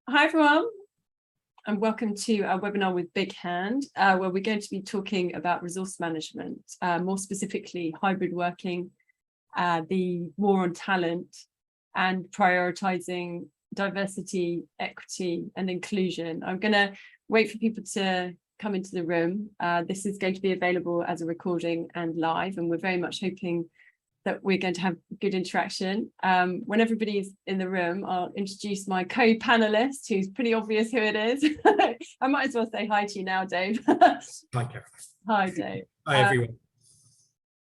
Hi everyone, and welcome to our webinar with BigHand, where we're going to be talking about resource management, more specifically hybrid working, the war on talent, and prioritising diversity, equity, and inclusion. I'm going to wait for people to come into the room. This is going to be available as a recording and live, and we're very much hoping that we're going to have good interaction. When everybody's in the room, I'll introduce my co-panelist, who's pretty obvious who it is. I might as well say hi to you now, Dave. Hi, Caroline. Hi, Dave. Hi, everyone.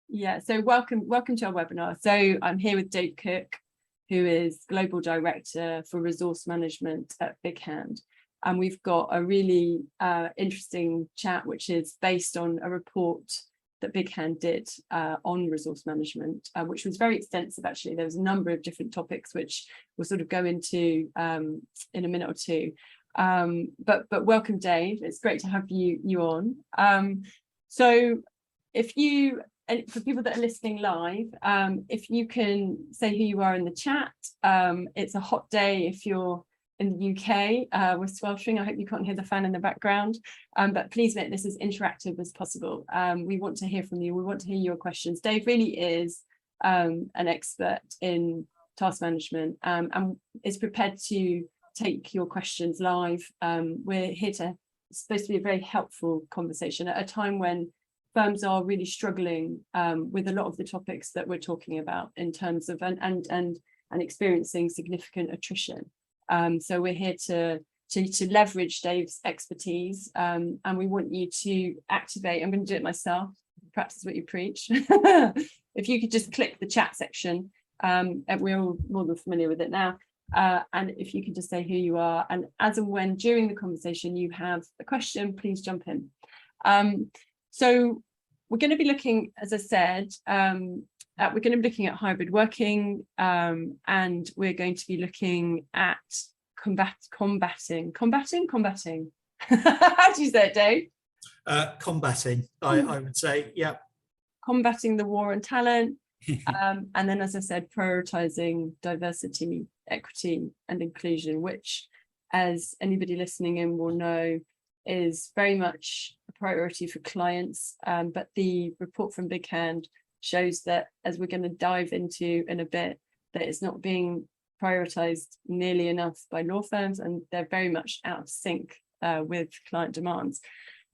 Yeah, so welcome to our webinar. So I'm here with Dave Cook, who is Global Director for Resource Management at BigHand. And we've got a really interesting chat, which is based on a report that BigHand did on resource management, which was very extensive. Actually, there was a number of different topics which we'll sort of go into in a minute or two. But welcome, Dave. It's great to have you on. So if you, and for people that are listening live, if you can say who you are in the chat. It's a hot day if you're in the UK. We're sweltering. I hope you can't hear the fan in the background, but please make this as interactive as possible. We want to hear from you. We want to hear your questions. Dave really is an expert in task management and is prepared to take your questions live. We're here to, it's supposed to be a very helpful conversation at a time when firms are really struggling with a lot of the topics that we're talking about in terms of and experiencing significant attrition. So we're here to leverage Dave's expertise, and we want you to activate. I'm going to do it myself. Perhaps is what you preach. If you could just click the chat section, and we're all more than familiar with it now. And if you can just say who you are, and as and when during the conversation you have a question, please jump in. So we're going to be looking, as I said, we're going to be looking at hybrid working, and we're going to be looking at combating. How do you say it, Dave? Combating, I would say, yeah. Combating the war on talent, and then, as I said, prioritising diversity, equity, and inclusion, which, as anybody listening in will know, is very much a priority for clients. But the report from BigHand shows that, as we're going to dive into in a bit, that it's not being prioritised nearly enough by law firms, and they're very much out of sync with client demands.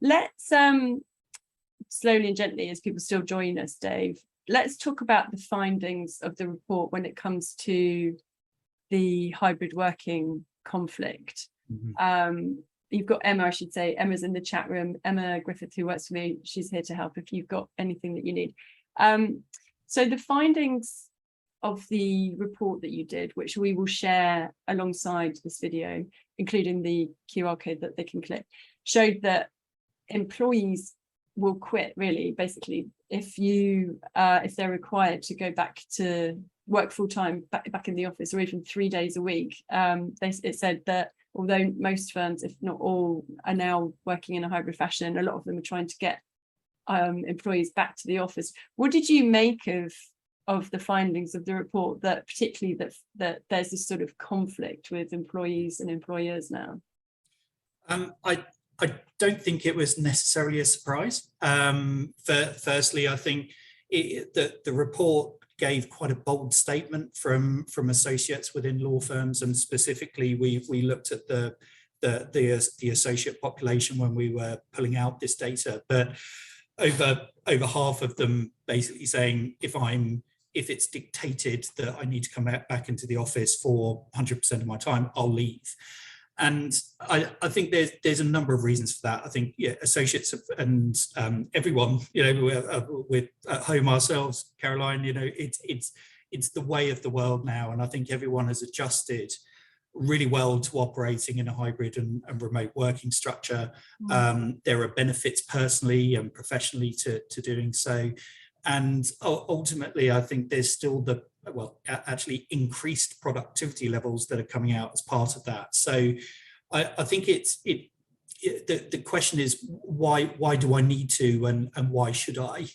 Let's slowly and gently, as people still join us, Dave, let's talk about the findings of the report when it comes to the hybrid working conflict. Mm-hmm. You've got Emma, I should say. Emma's in the chat room. Emma Griffith, who works for me, she's here to help if you've got anything that you need. So the findings of the report that you did, which we will share alongside this video, including the QR code that they can click, showed that employees will quit, really, basically, if they're required to go back to work full-time, back in the office, or even 3 days a week. It said that although most firms, if not all, are now working in a hybrid fashion, a lot of them are trying to get employees back to the office. What did you make of the findings of the report, that particularly that there's this sort of conflict with employees and employers now? I don't think it was necessarily a surprise. Firstly, I think the report gave quite a bold statement from associates within law firms, and specifically we looked at the associate population when we were pulling out this data, but over half of them basically saying, if it's dictated that I need to come back into the office for 100% of my time, I'll leave. And I think there's a number of reasons for that. I think associates and everyone, we're at home ourselves, Caroline, it's the way of the world now. And I think everyone has adjusted really well to operating in a hybrid and remote working structure. There are benefits personally and professionally to doing so. And ultimately, I think there's still actually increased productivity levels that are coming out as part of that. So I think the question is, why do I need to, and why should I?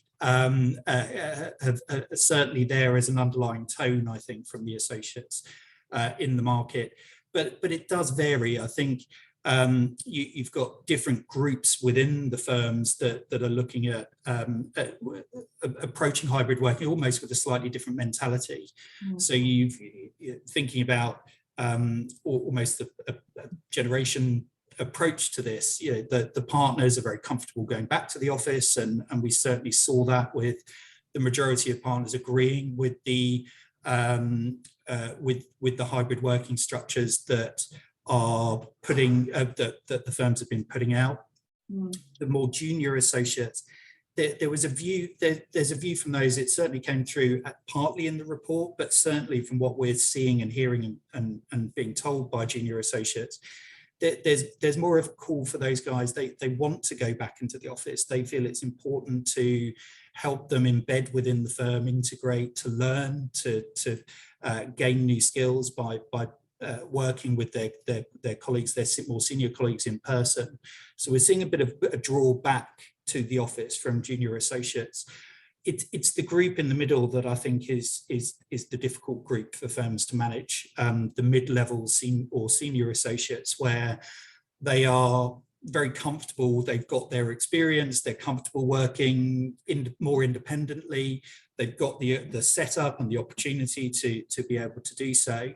Certainly there is an underlying tone, I think, from the associates in the market. but it does vary. I think you've got different groups within the firms that are looking at approaching hybrid working almost with a slightly different mentality. So you're thinking about almost a generation approach to this. You know, the partners are very comfortable going back to the office, and we certainly saw that with the majority of partners agreeing with the with the hybrid working structures that are putting that the firms have been putting out. The more junior associates, there was a view, there's a view from those, it certainly came through partly in the report, but certainly from what we're seeing and hearing and being told by junior associates, there's more of a call for those guys. They want to go back into the office. They feel it's important to help them embed within the firm, integrate, to learn, to gain new skills by working with their colleagues, their more senior colleagues in person. So we're seeing a bit of a draw back to the office from junior associates. It's the group in the middle that I think is the difficult group for firms to manage, the mid-level or senior associates, where they are very comfortable, they've got their experience, they're comfortable working more independently, they've got the setup and the opportunity to be able to do so.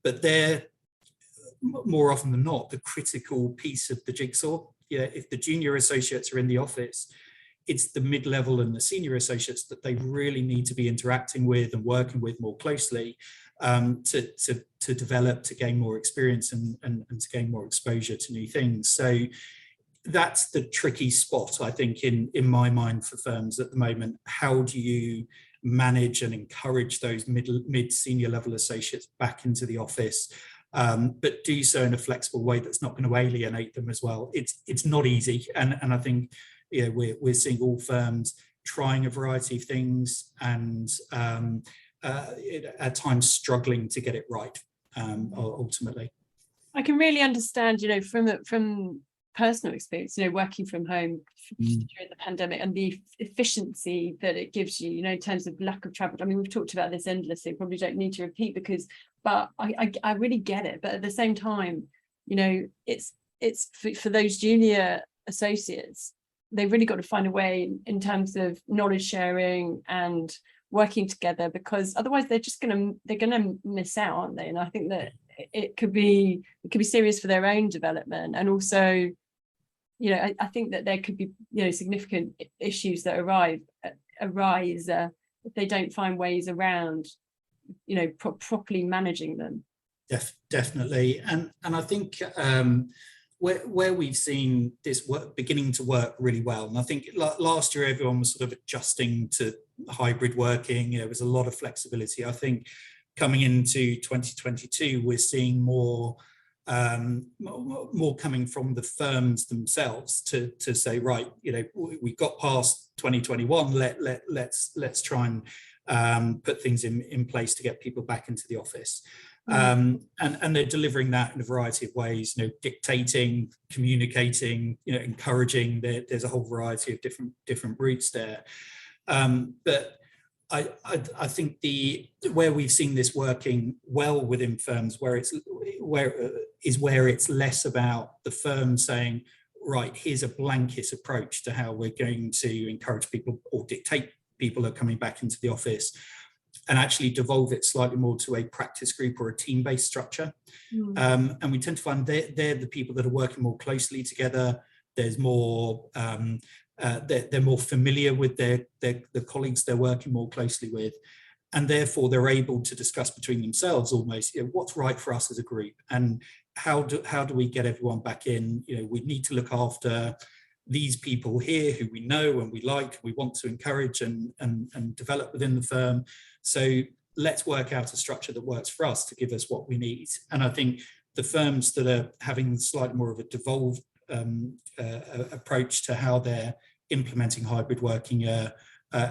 But they're more often than not the critical piece of the jigsaw. Yeah, if the junior associates are in the office, it's the mid-level and the senior associates that they really need to be interacting with and working with more closely to develop, to gain more experience and to gain more exposure to new things. So that's the tricky spot, I think, in my mind for firms at the moment. How do you manage and encourage those mid-senior level associates back into the office, but do so in a flexible way that's not going to alienate them as well? It's not easy, and I think, you know, we're seeing all firms trying a variety of things and at times struggling to get it right. Ultimately, I can really understand, you know, from personal experience, you know, working from home during the pandemic and the efficiency that it gives you, you know, in terms of lack of travel. I mean, we've talked about this endlessly, probably don't need to repeat, but I really get it. But at the same time, you know, it's for those junior associates, they've really got to find a way in terms of knowledge sharing and working together, because otherwise they're gonna miss out, aren't they? And I think that it could be serious for their own development. And also, you know, I think that there could be, you know, significant issues that arise if they don't find ways around, you know, properly managing them. Definitely, and I think where we've seen this beginning to work really well, and I think last year everyone was sort of adjusting to hybrid working. You know, there was a lot of flexibility. I think coming into 2022, we're seeing more coming from the firms themselves to say, right, you know, we got past 2021. Let's try and put things in place to get people back into the office. And they're delivering that in a variety of ways, you know, dictating, communicating, you know, encouraging. There's a whole variety of different routes there. But I think where we've seen this working well within firms, where it's less about the firm saying, right, here's a blanket approach to how we're going to encourage people or dictate people are coming back into the office, and actually devolve it slightly more to a practice group or a team-based structure. And we tend to find they're the people that are working more closely together. There's more, they're more familiar with the colleagues they're working more closely with. And therefore they're able to discuss between themselves almost, you know, what's right for us as a group, and how do we get everyone back in? You know, we need to look after these people here who we know and we like, we want to encourage and develop within the firm. So let's work out a structure that works for us to give us what we need. And I think the firms that are having slightly more of a devolved approach to how they're implementing hybrid working are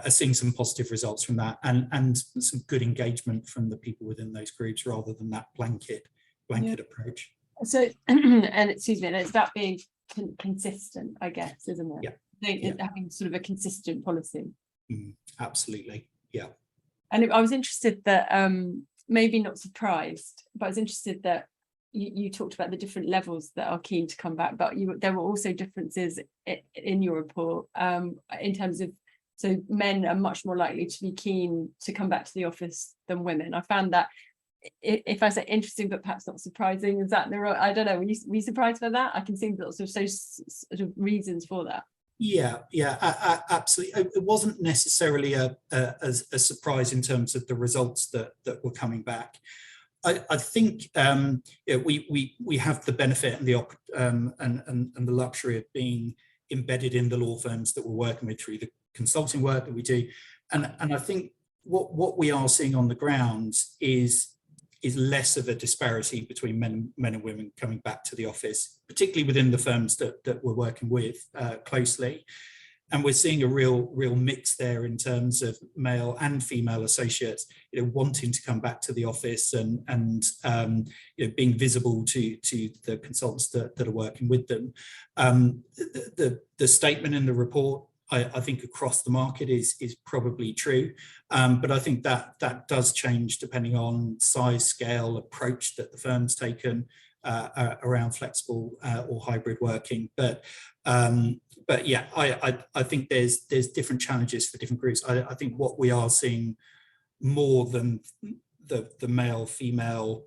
seeing some positive results from that, and some good engagement from the people within those groups rather than that blanket approach. So, and excuse me, and it's about being consistent, I guess, isn't it? Yeah. Having sort of a consistent policy. Absolutely, yeah. And I was interested that, maybe not surprised, but I was interested that you talked about the different levels that are keen to come back, but there were also differences in your report in terms of, so men are much more likely to be keen to come back to the office than women. I found that, if I say interesting but perhaps not surprising, is that the right, I don't know, were you surprised by that? I can see lots of sort of reasons for that. Yeah, absolutely. It wasn't necessarily a surprise in terms of the results that were coming back. I think we have the benefit and the luxury of being embedded in the law firms that we're working with through the consulting work that we do, and I think what we are seeing on the ground is less of a disparity between men and women coming back to the office, particularly within the firms that we're working with closely. And we're seeing a real mix there in terms of male and female associates, wanting to come back to the office and being visible to the consultants that are working with them. The statement in the report, I think across the market is probably true, but I think that does change depending on size, scale, approach that the firm's taken around flexible or hybrid working. But yeah, I think there's different challenges for different groups. I think what we are seeing more than the male-female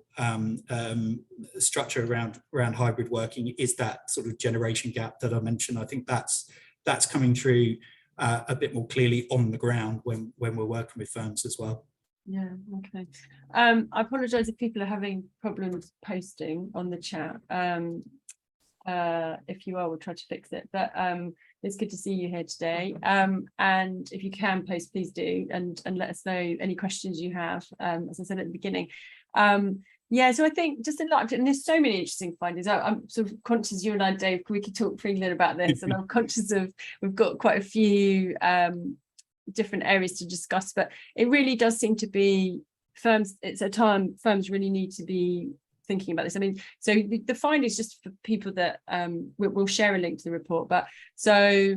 structure around hybrid working is that sort of generation gap that I mentioned. I think that's coming through a bit more clearly on the ground when we're working with firms as well. Yeah, okay. I apologize if people are having problems posting on the chat. If you are, we'll try to fix it, but it's good to see you here today, and if you can post, please do, and let us know any questions you have, as I said at the beginning. Yeah, so I think just in light, and there's so many interesting findings. I'm sort of conscious, you and I, Dave, we could talk for England about this, and I'm conscious of we've got quite a few different areas to discuss, but it really does seem to be firms, it's a time firms really need to be thinking about this. I mean, so the findings, just for people that we'll share a link to the report, but so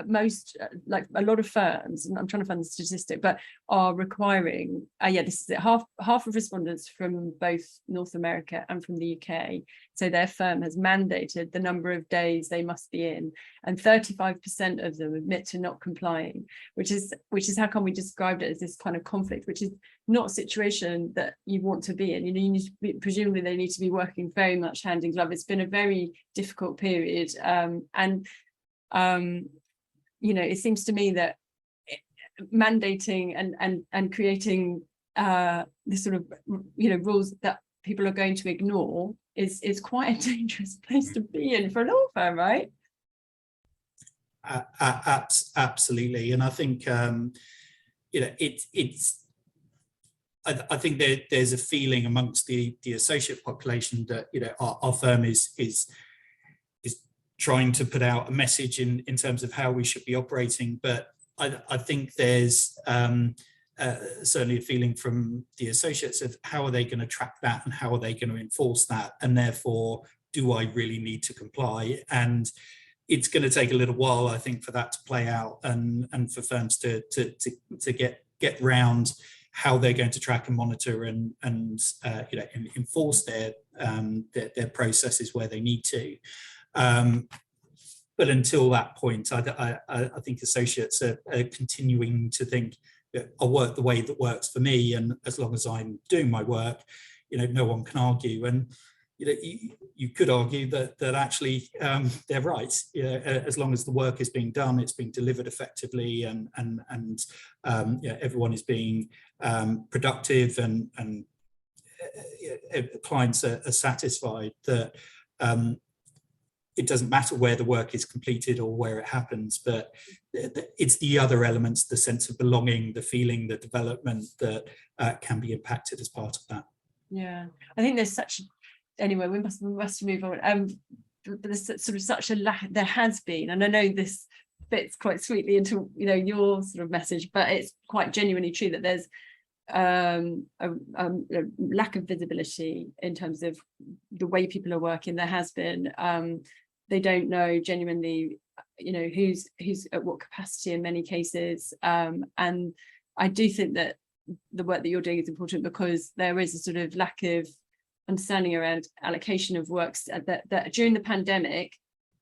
most, like a lot of firms, and I'm trying to find the statistic, but are requiring, yeah, this is it, half of respondents from both North America and from the UK, so their firm has mandated the number of days they must be in, and 35% of them admit to not complying, which is how come we described it as this kind of conflict, which is not a situation that you want to be in. You know, you need to be, presumably they need to be working very much hand in glove. It's been a very difficult period, and you know, it seems to me that mandating and creating this sort of, you know, rules that people are going to ignore is quite a dangerous place to be in for a law firm, right? Absolutely, and I think you know, I think there's a feeling amongst the associate population that, you know, our firm is trying to put out a message in terms of how we should be operating, but I think there's certainly a feeling from the associates of how are they going to track that and how are they going to enforce that, and therefore do I really need to comply? And it's going to take a little while, I think, for that to play out, and for firms to get round how they're going to track and monitor and you know, enforce their processes where they need to. But until that point, I think associates are continuing to think that I'll work the way that works for me, and as long as I'm doing my work, you know, no one can argue. And you know, you could argue that actually they're right. You know, as long as the work is being done, it's being delivered effectively, and you know, everyone is being productive, and clients are satisfied, that it doesn't matter where the work is completed or where it happens, but it's the other elements, the sense of belonging, the feeling, the development that can be impacted as part of that. Yeah, I think there's such, anyway, we must move on. But there's sort of such a lack, there has been, and I know this fits quite sweetly into, you know, your sort of message, but it's quite genuinely true that there's a lack of visibility in terms of the way people are working. There has been, they don't know genuinely, you know, who's at what capacity in many cases, and I do think that the work that you're doing is important, because there is a sort of lack of understanding around allocation of works that during the pandemic,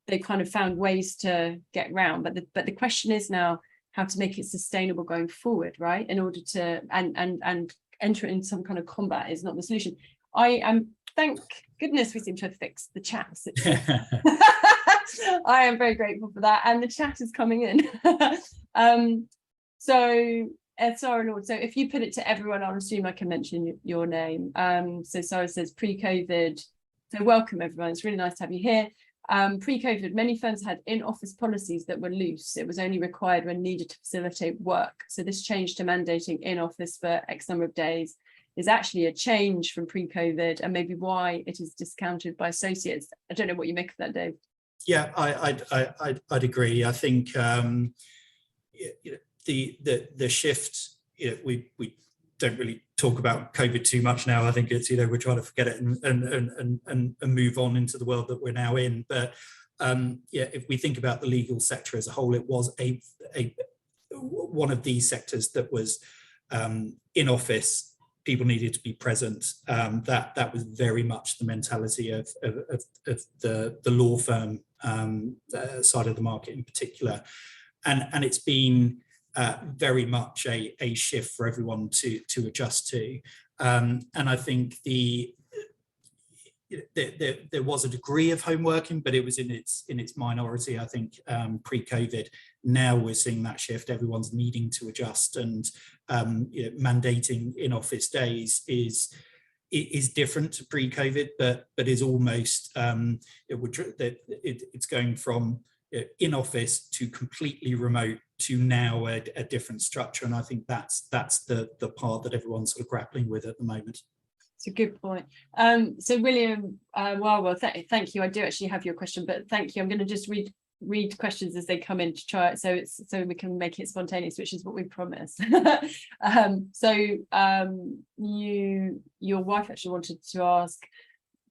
they kind of found ways to get round. But the question is now how to make it sustainable going forward, right? In order to and enter it in some kind of combat is not the solution. I am, thank goodness we seem to have fixed the chat situation. I am very grateful for that, and the chat is coming in. So Sarah Lord, so if you put it to everyone, I'll assume I can mention your name. So Sarah says pre-COVID, so welcome everyone, it's really nice to have you here. Pre-COVID, many firms had in-office policies that were loose. It was only required when needed to facilitate work. So this change to mandating in-office for X number of days is actually a change from pre-COVID, and maybe why it is discounted by associates. I don't know what you make of that, Dave. Yeah, I'd agree. I think the shift, we don't really talk about COVID too much now. I think it's, we're trying to forget it and move on into the world that we're now in. But yeah, if we think about the legal sector as a whole, it was one of these sectors that was in office. People needed to be present. That was very much the mentality of the law firm side of the market in particular, and it's been very much a shift for everyone to adjust to. And I think there was a degree of home working, but it was in its minority. I think pre-COVID. Now we're seeing that shift. Everyone's needing to adjust, and mandating in-office days is different to pre-COVID, but is almost it's going from in office to completely remote to now a different structure, and I think that's the part that everyone's sort of grappling with at the moment. It's a good point. So William, well, thank you. I do actually have your question, but thank you. I'm going to just read questions as they come in to try it, so we can make it spontaneous, which is what we promised. Your wife actually wanted to ask,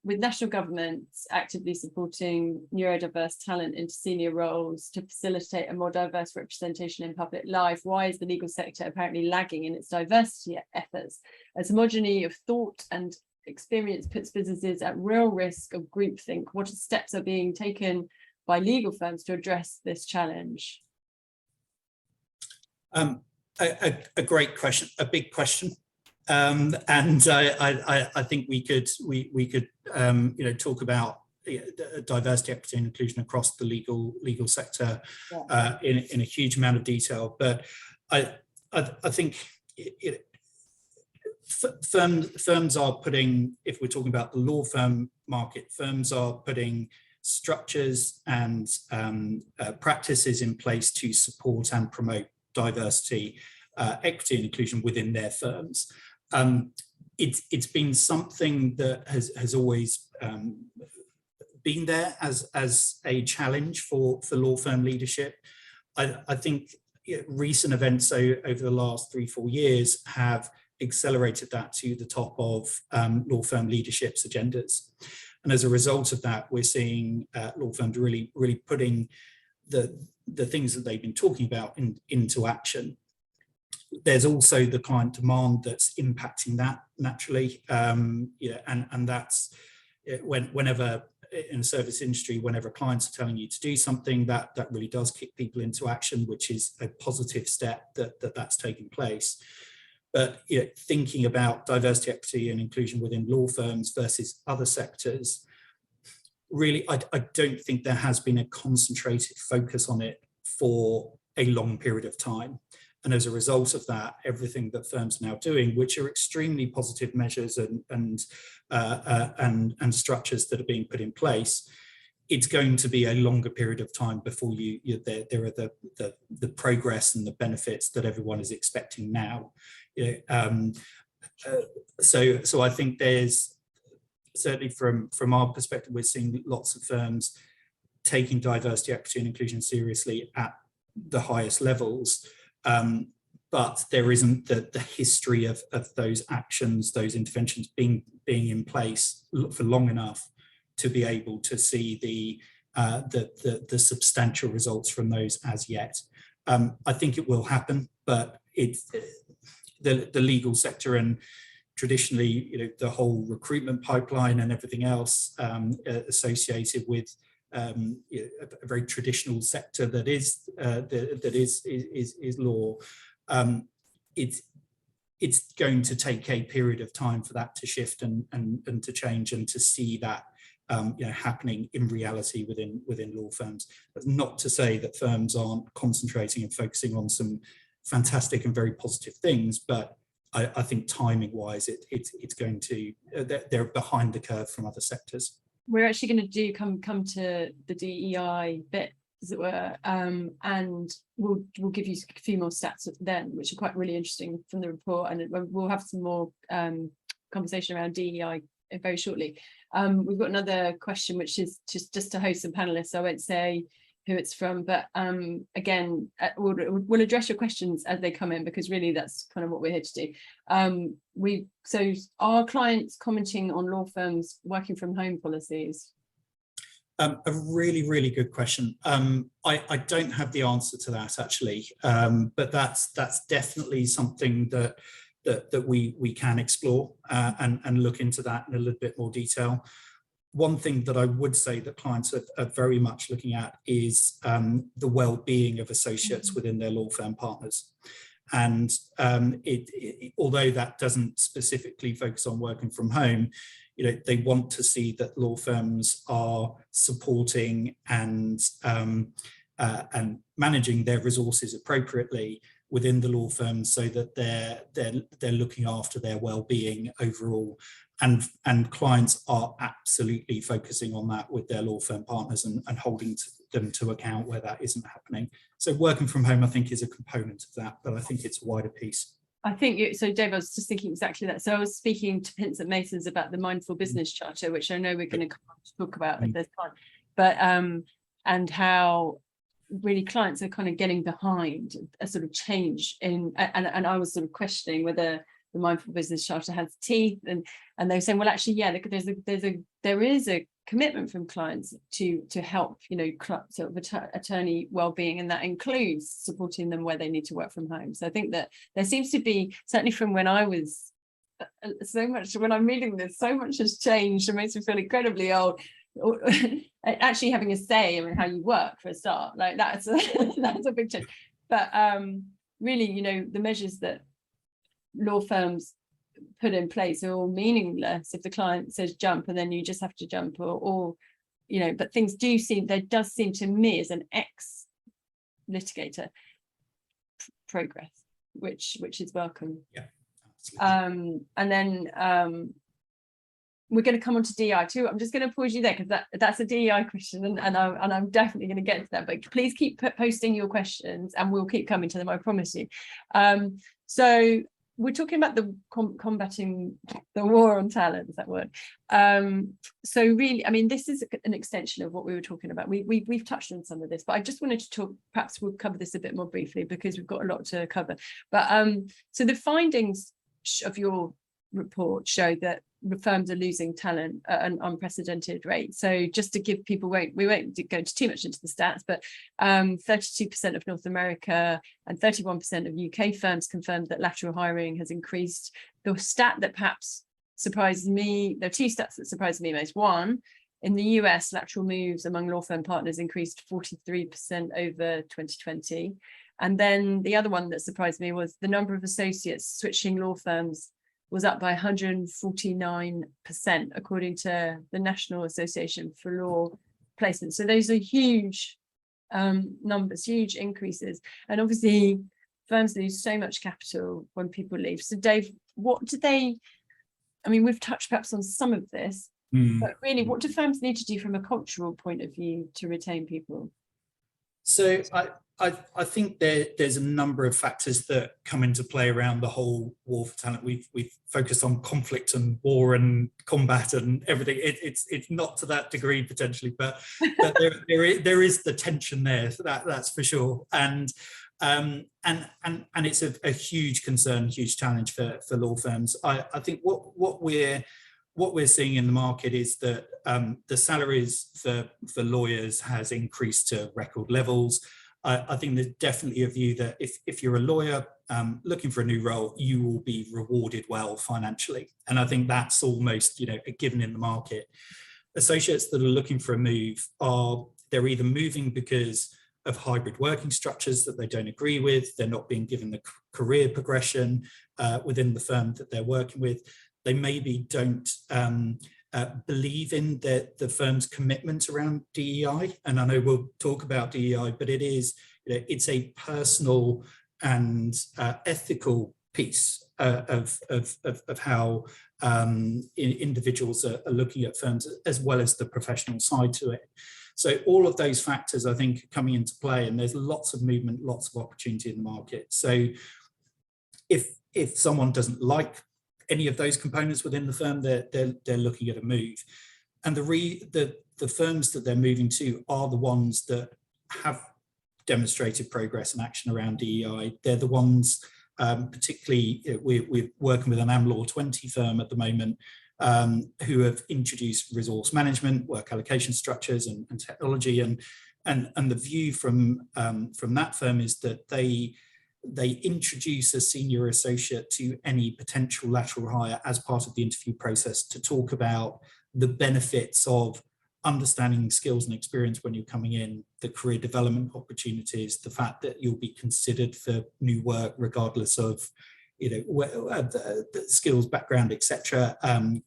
with national governments actively supporting neurodiverse talent into senior roles to facilitate a more diverse representation in public life, why is the legal sector apparently lagging in its diversity efforts? As homogeny of thought and experience puts businesses at real risk of groupthink, what steps are being taken by legal firms to address this challenge? A great question, a big question, and I think we could talk about diversity, equity, and inclusion across the legal sector in a huge amount of detail. But I think firms are putting, if we're talking about the law firm market, firms are putting structures and practices in place to support and promote diversity, equity, and inclusion within their firms. It's been something that has always been there as a challenge for law firm leadership. I think recent events over the last 3-4 years have accelerated that to the top of law firm leadership's agendas. And as a result of that, we're seeing law firms really putting the things that they've been talking about into action. There's also the client demand that's impacting that naturally, and that's whenever in the service industry, whenever clients are telling you to do something, that really does kick people into action, which is a positive step that's taking place. But thinking about diversity, equity, and inclusion within law firms versus other sectors, really, I don't think there has been a concentrated focus on it for a long period of time. And as a result of that, everything that firms are now doing, which are extremely positive measures and structures that are being put in place, it's going to be a longer period of time before there are the progress and the benefits that everyone is expecting now. So I think there's certainly from our perspective, we're seeing lots of firms taking diversity, equity, and inclusion seriously at the highest levels. But there isn't the history of those actions, those interventions being in place for long enough to be able to see the substantial results from those as yet. I think it will happen, but it's the legal sector and traditionally, the whole recruitment pipeline and everything else associated with a very traditional sector that is law. It's going to take a period of time for that to shift and to change, and to see that happening in reality within law firms. That's not to say that firms aren't concentrating and focusing on some fantastic and very positive things, but I think timing wise, it's going to, they're behind the curve from other sectors. We're actually going to come to the DEI bit, as it were, and we'll give you a few more stats then, which are quite really interesting from the report, and we'll have some more conversation around DEI very shortly. We've got another question, which is just to host some panelists. So I won't say who it's from, but again, we'll address your questions as they come in, because really that's kind of what we're here to do. So are clients commenting on law firms working from home policies? A really, really good question. I don't have the answer to that actually, but that's definitely something that we can explore and look into that in a little bit more detail. One thing that I would say that clients are very much looking at is the well-being of associates within their law firm partners. And although that doesn't specifically focus on working from home, they want to see that law firms are supporting and managing their resources appropriately within the law firm, so that they're looking after their well-being overall. And clients are absolutely focusing on that with their law firm partners and holding them to account where that isn't happening. So working from home, I think, is a component of that, but I think it's a wider piece. I think so, Dave, I was just thinking exactly that. So I was speaking to Pinsent Masons about the Mindful Business Charter, which I know we're going to talk about at this time, but and how really clients are kind of getting behind a sort of change in, and I was sort of questioning whether the Mindful Business Charter has teeth, and they were saying, well, actually, yeah, there is a commitment from clients to help, sort of attorney well-being, and that includes supporting them where they need to work from home. So I think that there seems to be, certainly from when I was when I'm reading this, so much has changed. It makes me feel incredibly old. Actually having a say in how you work, for a start, like that's a big change. But really, the measures that law firms put in place are all meaningless if the client says jump and then you just have to jump, or but things do seem, there does seem to me, as an ex-litigator, progress, which is welcome. Yeah, absolutely. And then we're going to come on to DEI too. I'm just going to pause you there, because that's a DEI question, and I'm definitely going to get to that, but please keep posting your questions and we'll keep coming to them, I promise you. So we're talking about the combating the war on talent, is that word? So really, I mean, this is an extension of what we were talking about. We've touched on some of this, but I just wanted to talk, perhaps we'll cover this a bit more briefly because we've got a lot to cover. But so the findings of your report show that firms are losing talent at an unprecedented rate. So just to give people, we won't go into too much into the stats, but 32% of North America and 31% of UK firms confirmed that lateral hiring has increased. The stat that perhaps surprised me, there are two stats that surprised me most. One, in the US, lateral moves among law firm partners increased 43% over 2020. And then the other one that surprised me was the number of associates switching law firms was up by 149%, according to the National Association for Law Placement. So those are huge numbers, huge increases. And obviously, firms lose so much capital when people leave. So Dave, what do they, I mean, we've touched perhaps on some of this, but really, what do firms need to do from a cultural point of view to retain people? So I think there's a number of factors that come into play around the whole war for talent. We've focused on conflict and war and combat and everything. It's not to that degree potentially, but there is the tension there. That's for sure. And it's a huge concern, huge challenge for law firms. I think what we're seeing in the market is that the salaries for lawyers has increased to record levels. I think there's definitely a view that if you're a lawyer looking for a new role, you will be rewarded well financially. And I think that's almost, a given in the market. Associates that are looking for a move they're either moving because of hybrid working structures that they don't agree with, they're not being given the career progression within the firm that they're working with. They maybe don't believe in the firm's commitment around DEI. And I know we'll talk about DEI, but it's a personal and ethical piece of how individuals are looking at firms, as well as the professional side to it. So all of those factors, I think, are coming into play, and there's lots of movement, lots of opportunity in the market. So if someone doesn't like any of those components within the firm, they're looking at a move. And the firms that they're moving to are the ones that have demonstrated progress and action around DEI. They're the ones, particularly, we're working with an AmLaw 20 firm at the moment, who have introduced resource management, work allocation structures, and technology. And the view from that firm is that they introduce a senior associate to any potential lateral hire as part of the interview process to talk about the benefits of understanding skills and experience when you're coming in, the career development opportunities, the fact that you'll be considered for new work regardless of the skills, background, etc.,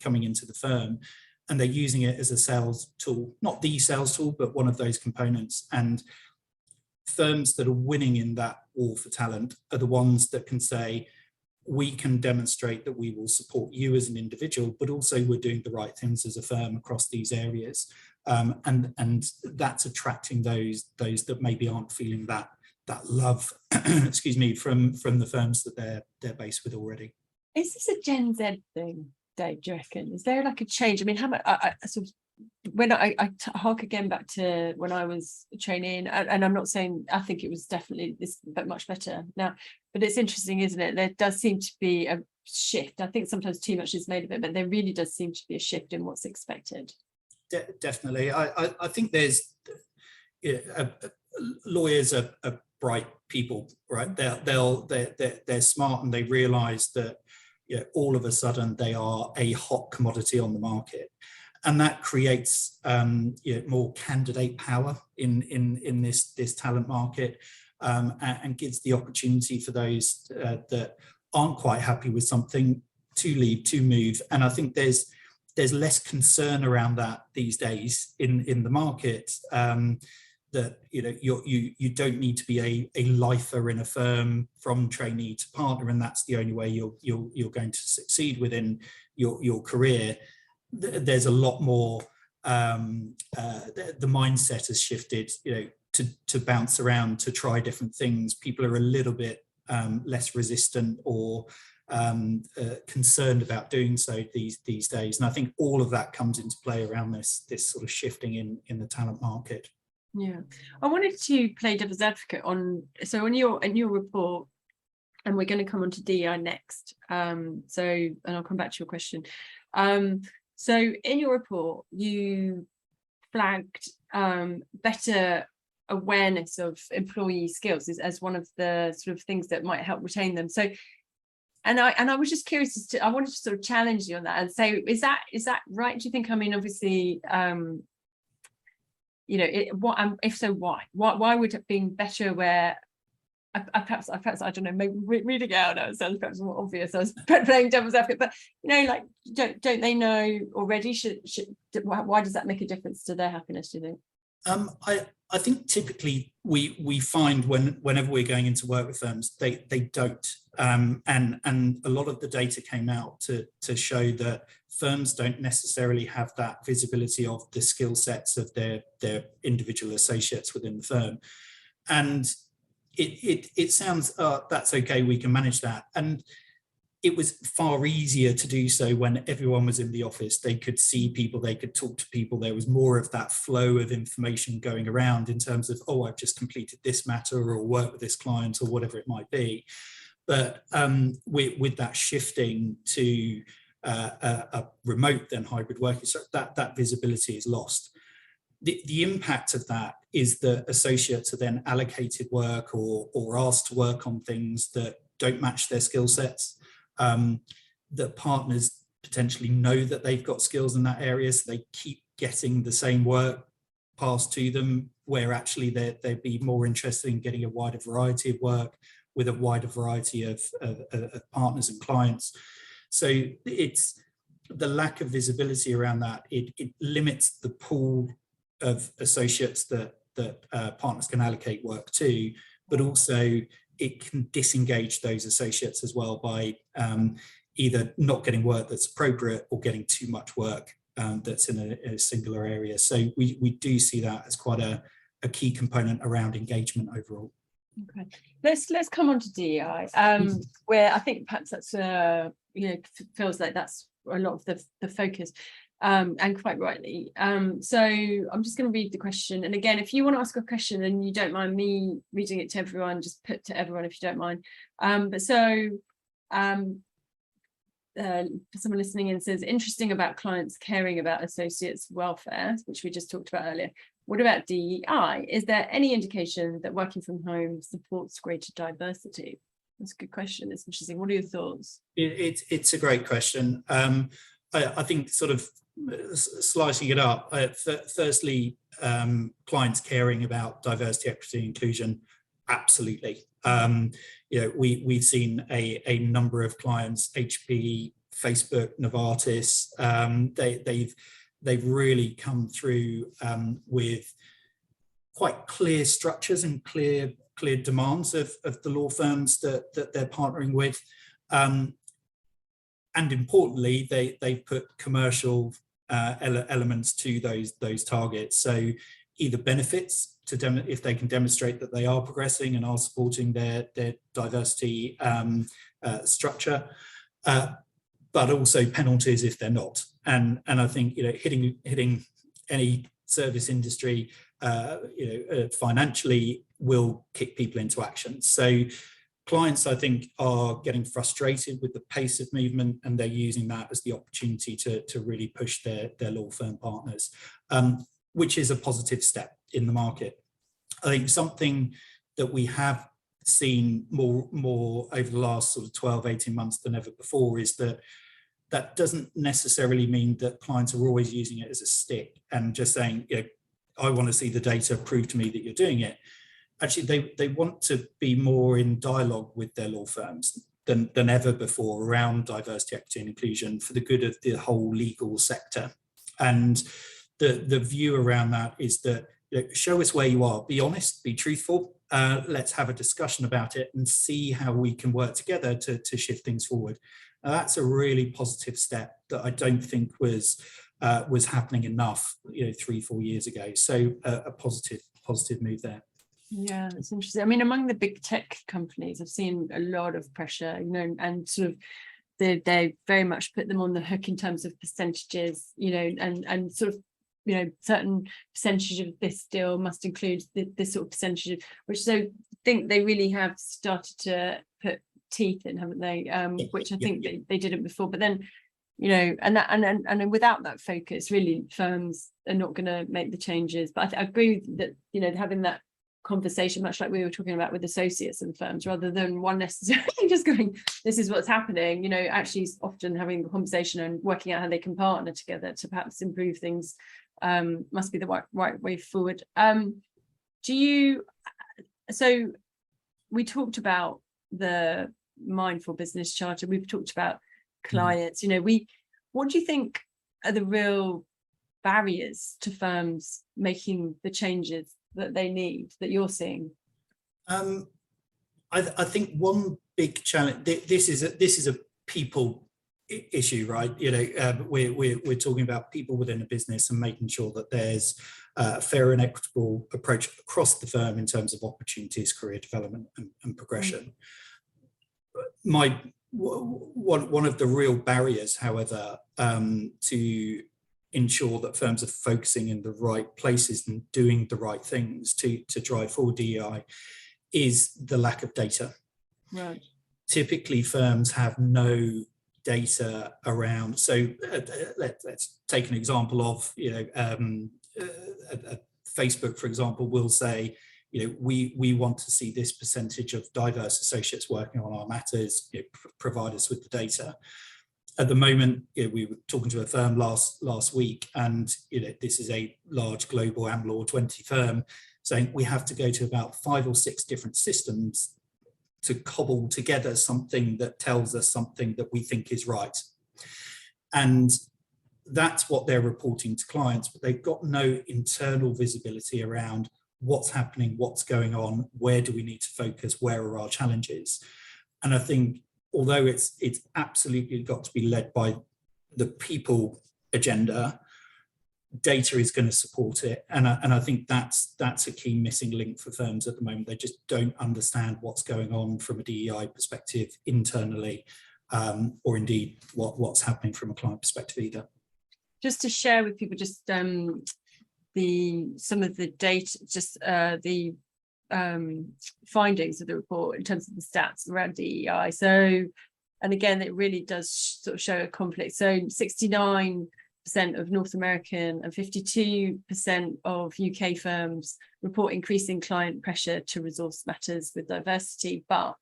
coming into the firm. And they're using it as a sales tool, not the sales tool, but one of those components. And firms that are winning in that war for talent are the ones that can say, we can demonstrate that we will support you as an individual, but also we're doing the right things as a firm across these areas. And that's attracting those that maybe aren't feeling that love, excuse me, from the firms that they're based with already. Is this a Gen Z thing, Dave, do you reckon? Is there like a change? I mean, how much I sort of, when I hark again back to when I was training, and I'm not saying I think it was definitely this, but much better now. But it's interesting, isn't it? There does seem to be a shift. I think sometimes too much is made of it, but there really does seem to be a shift in what's expected. Definitely, I think there's lawyers are bright people, right? They're smart, and they realise that all of a sudden they are a hot commodity on the market. And that creates more candidate power in this talent market, and gives the opportunity for those that aren't quite happy with something to leave, to move. And I think there's less concern around that these days in the market. That you don't need to be a lifer in a firm from trainee to partner, and that's the only way you're going to succeed within your career. There's a lot more. The mindset has shifted, to bounce around, to try different things. People are a little bit less resistant or concerned about doing so these days, and I think all of that comes into play around this sort of shifting in the talent market. Yeah, I wanted to play devil's advocate on your report, and we're going to come on to DEI next. And I'll come back to your question. So in your report, you flagged better awareness of employee skills as one of the sort of things that might help retain them. So, and I was just curious I wanted to sort of challenge you on that and say, is that right? Do you think? I mean, obviously, if so, why? Why would it be better aware? Perhaps I don't know, maybe reading it out now, it sounds perhaps more obvious. I was playing devil's advocate, but like, don't they know already? Why does that make a difference to their happiness, do you think? I think typically we find whenever we're going into work with firms, they don't, and a lot of the data came out to show that firms don't necessarily have that visibility of the skill sets of their individual associates within the firm, and it sounds that's okay, we can manage that. And it was far easier to do so when everyone was in the office. They could see people, they could talk to people. There was more of that flow of information going around in terms of, oh, I've just completed this matter or worked with this client or whatever it might be. But with that shifting to a remote then hybrid working, so that visibility is lost. the impact of that is that associates are then allocated work or asked to work on things that don't match their skill sets, that partners potentially know that they've got skills in that area, so they keep getting the same work passed to them, where actually they'd be more interested in getting a wider variety of work with a wider variety of partners and clients. So it's the lack of visibility around that. It limits the pool of associates that partners can allocate work to, but also it can disengage those associates as well by either not getting work that's appropriate or getting too much work that's in a singular area. So we do see that as quite a key component around engagement overall. Okay, let's come on to DEI, where I think perhaps that's feels like that's a lot of the focus, and quite rightly. So I'm just going to read the question, and again, if you want to ask a question and you don't mind me reading it to everyone, just put to everyone if you don't mind. Someone listening in says, interesting about clients caring about associates' welfare, which we just talked about earlier. What about DEI? Is there any indication that working from home supports greater diversity? That's a good question. It's interesting. What are your thoughts? It's a great question. I think sort of slicing it up, firstly, clients caring about diversity, equity, inclusion, absolutely. We've seen a number of clients, HP, Facebook, Novartis, they've really come through with quite clear structures and clear demands of the law firms that they're partnering with. And importantly, they've put commercial elements to those targets. So either benefits if they can demonstrate that they are progressing and are supporting their diversity structure, but also penalties if they're not. And I think hitting any service industry financially will kick people into action. So clients, I think, are getting frustrated with the pace of movement, and they're using that as the opportunity to really push their law firm partners, which is a positive step in the market. I think something that we have seen more over the last sort of 12, 18 months than ever before is that doesn't necessarily mean that clients are always using it as a stick and just saying, I want to see the data, prove to me that you're doing it. Actually, they want to be more in dialogue with their law firms than ever before around diversity, equity, and inclusion for the good of the whole legal sector. And the view around that is that show us where you are, be honest, be truthful. Let's have a discussion about it and see how we can work together to shift things forward. Now, that's a really positive step that I don't think was happening enough 3-4 years ago. So a positive move there. Yeah, that's interesting. I mean, among the big tech companies, I've seen a lot of pressure, and sort of they very much put them on the hook in terms of percentages, and sort of, certain percentage of this deal must include this sort of percentage, which so I think they really have started to put teeth in, haven't they? Which I think they didn't before. But then, and without that focus, really firms are not going to make the changes. But I agree that having that conversation, much like we were talking about with associates and firms, rather than one necessarily just going, this is what's happening, actually often having a conversation and working out how they can partner together to perhaps improve things must be the right way forward. So we talked about the mindful business charter, we've talked about clients, what do you think are the real barriers to firms making the changes that they need, that you're seeing? I think one big challenge, this is a people issue, right? We're talking about people within a business and making sure that there's a fair and equitable approach across the firm in terms of opportunities, career development and progression. One of the real barriers, however, to ensure that firms are focusing in the right places and doing the right things to drive forward DEI is the lack of data. Right. Typically, firms have no data around. So let's take an example of Facebook, for example, will say, we want to see this percentage of diverse associates working on our matters, provide us with the data. At the moment, we were talking to a firm last week, and this is a large global Am Law 20 firm, saying we have to go to about 5 or 6 different systems to cobble together something that tells us something that we think is right. And that's what they're reporting to clients, but they've got no internal visibility around what's happening, what's going on, where do we need to focus, where are our challenges. And I think, although it's absolutely got to be led by the people agenda, data is going to support it. And I think that's a key missing link for firms at the moment. They just don't understand what's going on from a DEI perspective internally, or indeed what's happening from a client perspective either. Just to share with people just some of the data, just the findings of the report in terms of the stats around DEI. So, and again, it really does sort of show a conflict. So 69% of North American and 52% of UK firms report increasing client pressure to resource matters with diversity, but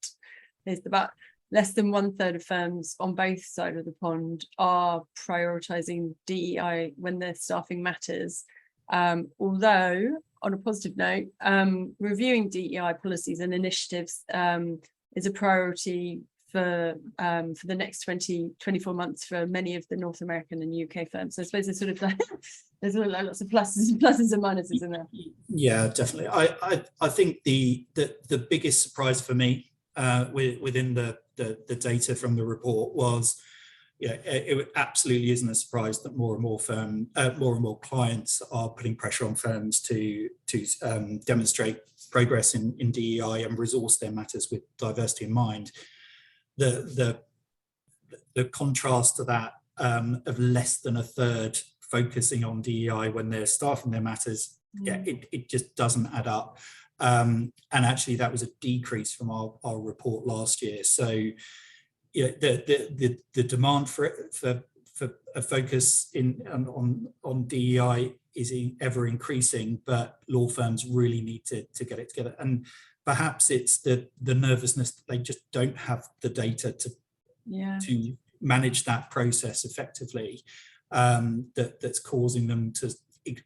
there's about less than 1/3 of firms on both sides of the pond are prioritising DEI when their staffing matters. Although, on a positive note, reviewing DEI policies and initiatives is a priority for the next 24 months for many of the North American and UK firms. So I suppose there's sort of like, there's lots of pluses and minuses in there. Yeah, definitely. I think the biggest surprise for me within the data from the report was, it absolutely isn't a surprise that more and more clients are putting pressure on firms to demonstrate progress in DEI and resource their matters with diversity in mind. The contrast to that of less than 1/3 focusing on DEI when they're staffing their matters, it just doesn't add up. And actually, that was a decrease from our report last year. So, the demand for a focus on DEI is ever increasing, but law firms really need to get it together. And perhaps it's the nervousness that they just don't have the data to manage that process effectively, that's causing them to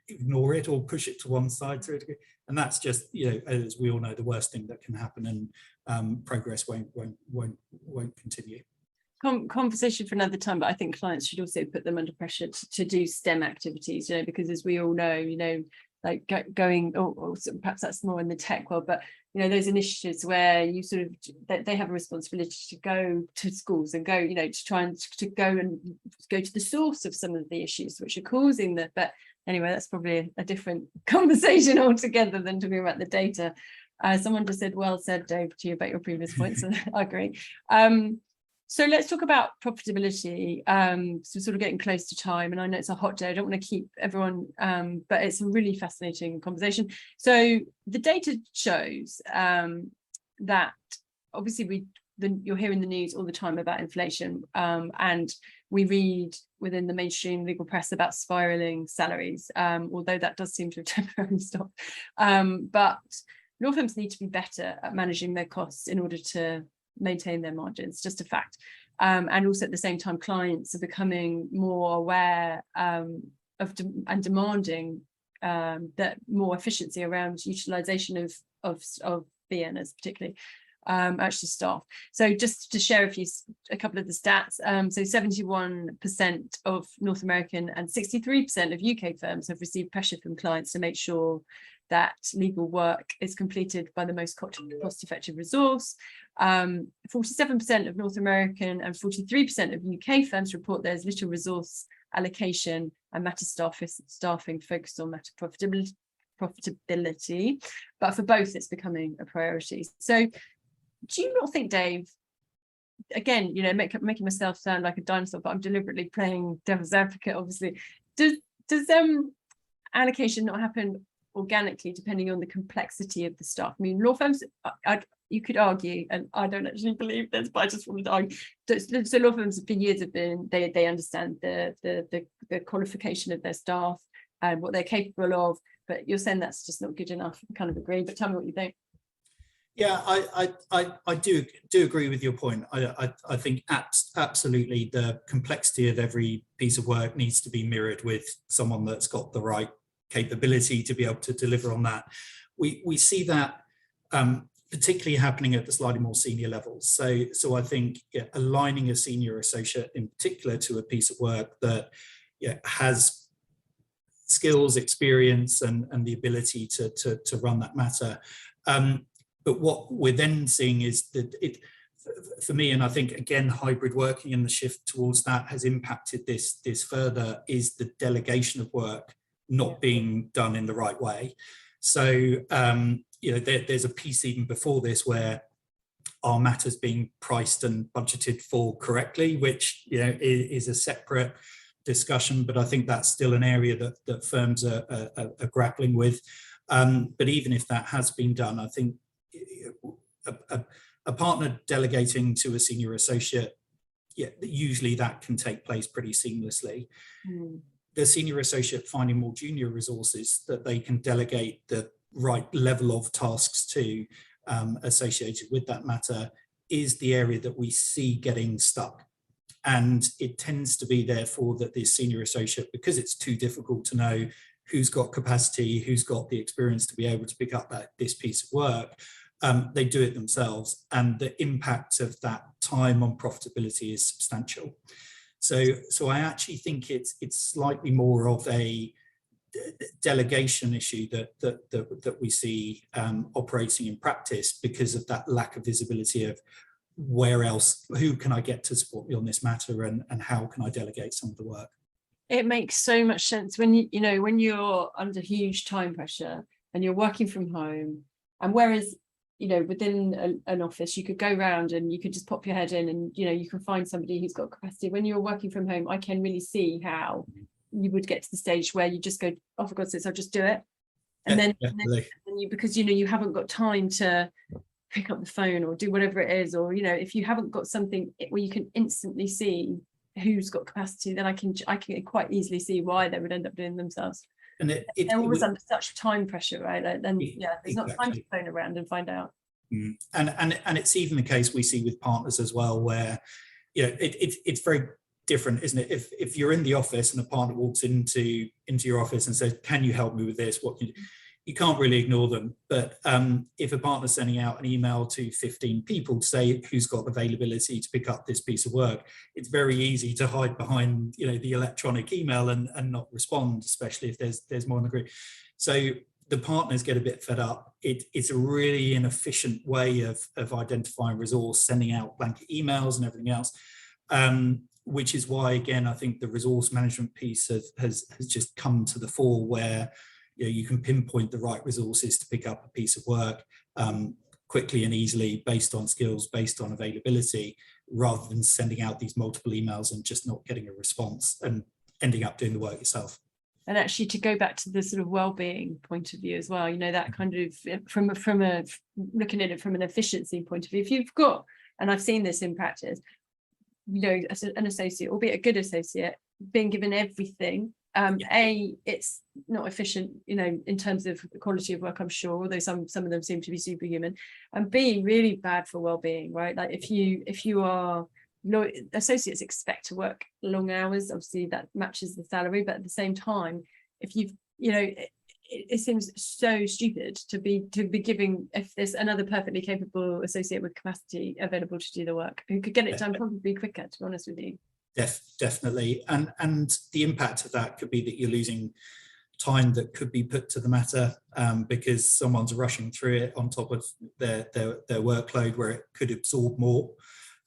ignore it or push it to one side to a degree. And that's just, as we all know, the worst thing that can happen, and progress won't continue. Conversation for another time, but I think clients should also put them under pressure to do STEM activities, because as we all know, like going, or perhaps that's more in the tech world, but those initiatives where you sort of, they have a responsibility to go to schools and go, to try and to go to the source of some of the issues which are causing that. But anyway, that's probably a different conversation altogether than talking about the data. Someone just said, well said, Dave, to you about your previous points. And I agree. So let's talk about profitability. So sort of getting close to time, and I know it's a hot day. I don't want to keep everyone, but it's a really fascinating conversation. So the data shows that obviously you're hearing the news all the time about inflation, and we read within the mainstream legal press about spiraling salaries, although that does seem to have temporarily stopped. But law firms need to be better at managing their costs in order to maintain their margins, just a fact. And also at the same time, clients are becoming more aware and demanding that more efficiency around utilization of fee earners, particularly actually staff. So just to share a couple of the stats, so 71% of North American and 63% of UK firms have received pressure from clients to make sure that legal work is completed by the most cost-effective resource. 47% of North American and 43% of UK firms report there's little resource allocation and matter staffing focused on matter profitability, but for both it's becoming a priority. So do you not think, Dave, again, making myself sound like a dinosaur, but I'm deliberately playing devil's advocate, obviously, does allocation not happen organically depending on the complexity of the staff? I mean, law firms, you could argue, and I don't actually believe this, but I just wanted to argue. So law firms for years have been, they understand the qualification of their staff. and what they're capable of. But you're saying that's just not good enough. I kind of agree, but tell me what you think. Yeah, I do agree with your point. I think absolutely the complexity of every piece of work needs to be mirrored with someone that's got the right capability to be able to deliver on that. We see that particularly happening at the slightly more senior levels. So I think aligning a senior associate in particular to a piece of work that has skills, experience, and the ability to run that matter. But what we're then seeing is that for me, and I think again, hybrid working and the shift towards that has impacted this further, is the delegation of work not being done in the right way. So, there's a piece even before this where our matters being priced and budgeted for correctly, which, is a separate discussion, but I think that's still an area that firms are grappling with. But even if that has been done, I think a partner delegating to a senior associate, usually that can take place pretty seamlessly. The senior associate finding more junior resources that they can delegate the right level of tasks to associated with that matter is the area that we see getting stuck. And it tends to be therefore that this senior associate, because it's too difficult to know who's got capacity, who's got the experience to be able to pick up this piece of work, they do it themselves, and the impact of that time on profitability is substantial. So I actually think it's slightly more of a delegation issue that we see operating in practice because of that lack of visibility of who can I get to support me on this matter, and how can I delegate some of the work. It makes so much sense when when you're under huge time pressure and you're working from home, and whereas within an office you could go around and you could just pop your head in and you can find somebody who's got capacity. When you're working from home, I can really see how you would get to the stage where you just go, oh, for God's sake, I'll just do it, and then you, because you haven't got time to pick up the phone or do whatever it is, or if you haven't got something where you can instantly see who's got capacity, then I can quite easily see why they would end up doing themselves. And they're always under such time pressure, right? Then there's not time to phone around and find out. And it's even the case we see with partners as well, where it's very different, isn't it? If you're in the office and a partner walks into your office and says, "Can you help me with this?" You can't really ignore them. But if a partner's sending out an email to 15 people to say who's got availability to pick up this piece of work, it's very easy to hide behind the electronic email and not respond, especially if there's more in the group. So the partners get a bit fed up. It's a really inefficient way of identifying resource, sending out blanket emails and everything else. Which is why, again, I think the resource management piece has just come to the fore, where you can pinpoint the right resources to pick up a piece of work quickly and easily, based on skills, based on availability, rather than sending out these multiple emails and just not getting a response and ending up doing the work yourself. And actually, to go back to the sort of well-being point of view as well, that kind of from a looking at it from an efficiency point of view, if you've got, and I've seen this in practice, as an associate, albeit a good associate, being given everything, it's not efficient, in terms of the quality of work, I'm sure, although some of them seem to be superhuman, and B, really bad for well-being, right? Like if you are associates expect to work long hours, obviously that matches the salary, but at the same time, if you've it seems so stupid to be giving, if there's another perfectly capable associate with capacity available to do the work, who could get it done probably quicker, to be honest with you. Definitely, and the impact of that could be that you're losing time that could be put to the matter because someone's rushing through it on top of their workload, where it could absorb more.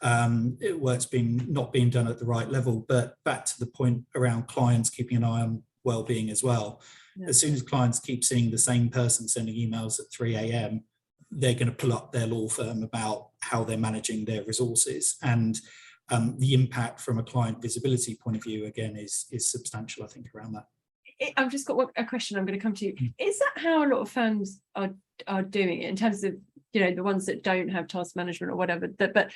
Work's not being done at the right level. But back to the point around clients keeping an eye on well-being as well. Yeah. As soon as clients keep seeing the same person sending emails at 3 a.m, they're going to pull up their law firm about how they're managing their resources. And the impact from a client visibility point of view, again, is substantial, I think, around that. I've just got a question I'm going to come to you. Is that how a lot of firms are doing it, in terms of, the ones that don't have task management or whatever? But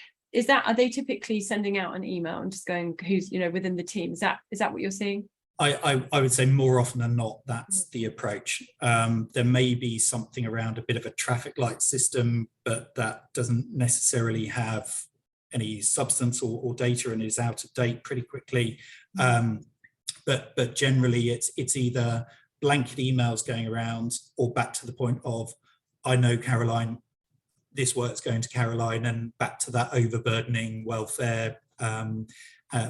are they typically sending out an email and just going, who's, within the team? Is that what you're seeing? I would say more often than not, that's the approach. There may be something around a bit of a traffic light system, but that doesn't necessarily have any substance or data and is out of date pretty quickly. But generally it's either blanket emails going around, or back to the point of, I know Caroline, this work's going to Caroline, and back to that overburdening welfare,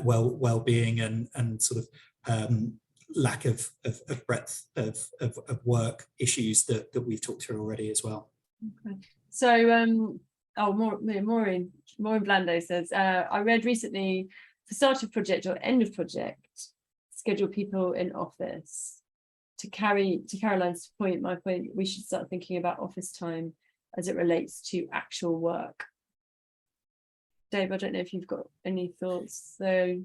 well-being and sort of lack of breadth of work issues that we've talked through already as well. Okay. So Maureen Blando says, I read recently for start of project or end of project, schedule people in office. To Caroline's point, my point, we should start thinking about office time as it relates to actual work. Dave, I don't know if you've got any thoughts. So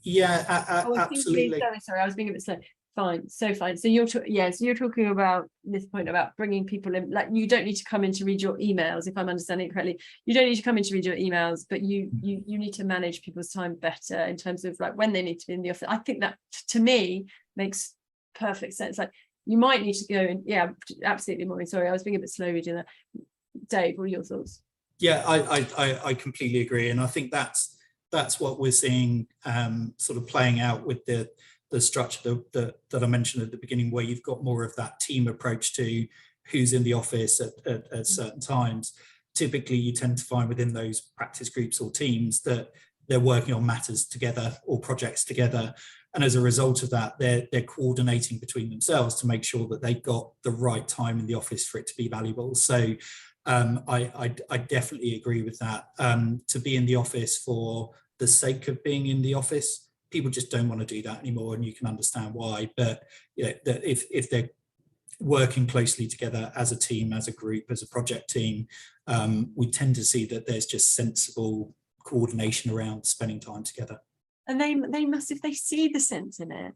yeah, absolutely. Sorry, I was being a bit slow. Fine. So you're talking about this point about bringing people in. Like, you don't need to come in to read your emails, if I'm understanding it correctly. You don't need to come in to read your emails, but you need to manage people's time better in terms of like when they need to be in the office. I think that to me makes perfect sense. Like, you might need to go and absolutely, Maureen. Sorry, I was being a bit slow reading that. Dave, what are your thoughts? Yeah, I completely agree, and I think that's what we're seeing sort of playing out with the structure that I mentioned at the beginning, where you've got more of that team approach to who's in the office at certain times. Typically, you tend to find within those practice groups or teams that they're working on matters together or projects together. And as a result of that, they're coordinating between themselves to make sure that they've got the right time in the office for it to be valuable. So I definitely agree with that. To be in the office for the sake of being in the office, people just don't want to do that anymore, and you can understand why. But that if they're working closely together as a team, as a group, as a project team, we tend to see that there's just sensible coordination around spending time together. And they must, if they see the sense in it.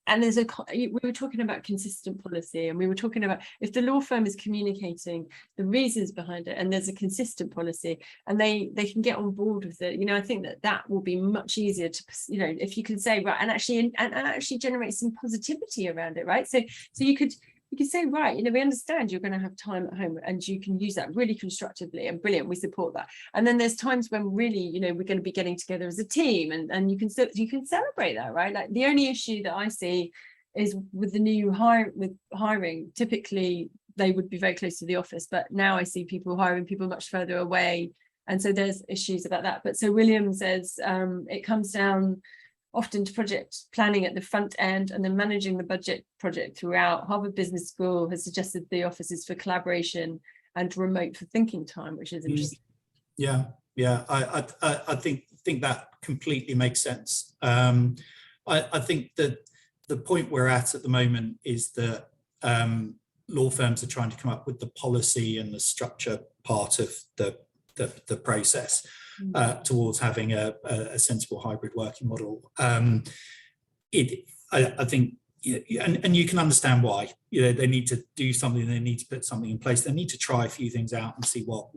And we were talking about consistent policy, and we were talking about if the law firm is communicating the reasons behind it and there's a consistent policy and they can get on board with it, I think that will be much easier to, if you can say, right, and actually generate some positivity around it, right? So you could say, right, we understand you're going to have time at home and you can use that really constructively, and brilliant, we support that. And then there's times when really, we're going to be getting together as a team, and you can celebrate that, right? Like, the only issue that I see is with the new hiring, typically they would be very close to the office, but now I see people hiring people much further away. And so there's issues about that. But so William says it comes down often to project planning at the front end and then managing the budget project throughout. Harvard Business School has suggested the offices for collaboration and remote for thinking time, which is interesting. Yeah, I think that completely makes sense. I think that the point we're at the moment is that law firms are trying to come up with the policy and the structure part of the process. Towards having a sensible hybrid working model. I think, and you can understand why. They need to do something, they need to put something in place, they need to try a few things out and see what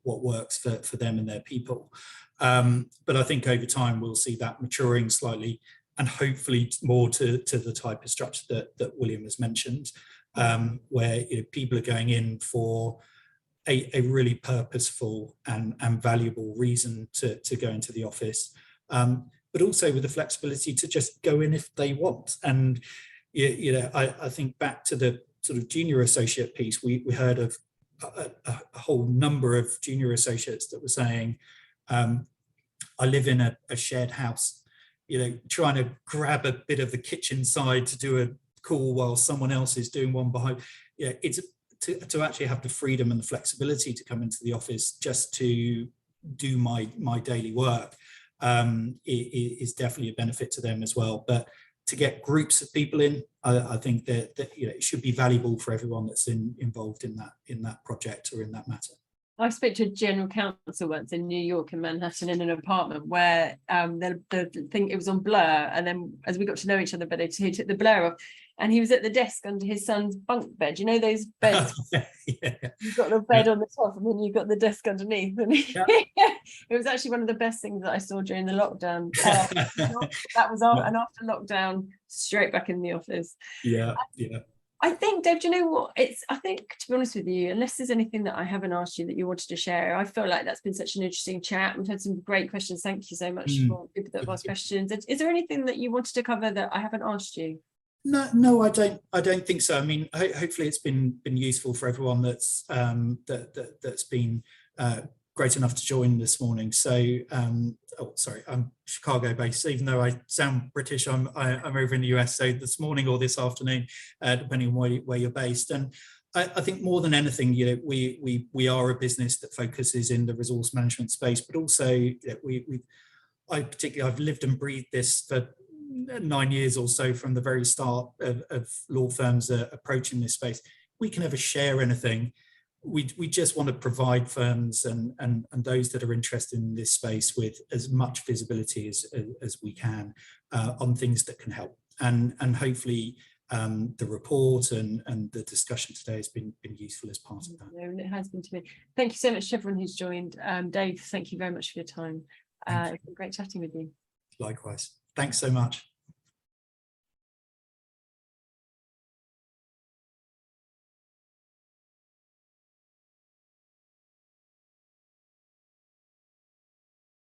works for them and their people. But I think over time we'll see that maturing slightly, and hopefully more to the type of structure that William has mentioned, where people are going in for a really purposeful and valuable reason to go into the office, but also with the flexibility to just go in if they want. And I think back to the sort of junior associate piece, we heard of a whole number of junior associates that were saying, I live in a shared house, trying to grab a bit of the kitchen side to do a call while someone else is doing one behind. It's to actually have the freedom and the flexibility to come into the office just to do my daily work is definitely a benefit to them as well. But to get groups of people in, I think that it should be valuable for everyone that's involved in that project or in that matter. I spoke to a general counsel once in New York, in Manhattan, in an apartment where the thing, it was on blur, and then as we got to know each other better, he took the blur off. and he was at the desk under his son's bunk bed. You know those beds? Yeah. You've got the bed on the top and then you've got the desk underneath. And it was actually one of the best things that I saw during the lockdown. That was and after lockdown, straight back in the office. Yeah. I think, Dave, do you know what? I think, to be honest with you, unless there's anything that I haven't asked you that you wanted to share, I feel like that's been such an interesting chat. We've had some great questions. Thank you so much for people that have asked questions. Is there anything that you wanted to cover that I haven't asked you? No, I don't think so. I mean, hopefully it's been useful for everyone that's that's been great enough to join this morning. So, sorry, I'm Chicago based, even though I sound British, I'm over in the US. So this morning or this afternoon, depending on where you're based. And I think more than anything, you know, we are a business that focuses in the resource management space, but also, you know, I've lived and breathed this for 9 years or so from the very start of law firms approaching this space. We can never share anything. We just want to provide firms and those that are interested in this space with as much visibility as we can on things that can help. And hopefully the report and the discussion today has been useful as part of that. No, it has been to me. Thank you so much to everyone who's joined. Dave, thank you very much for your time. It's been great chatting with you. Likewise. Thanks so much.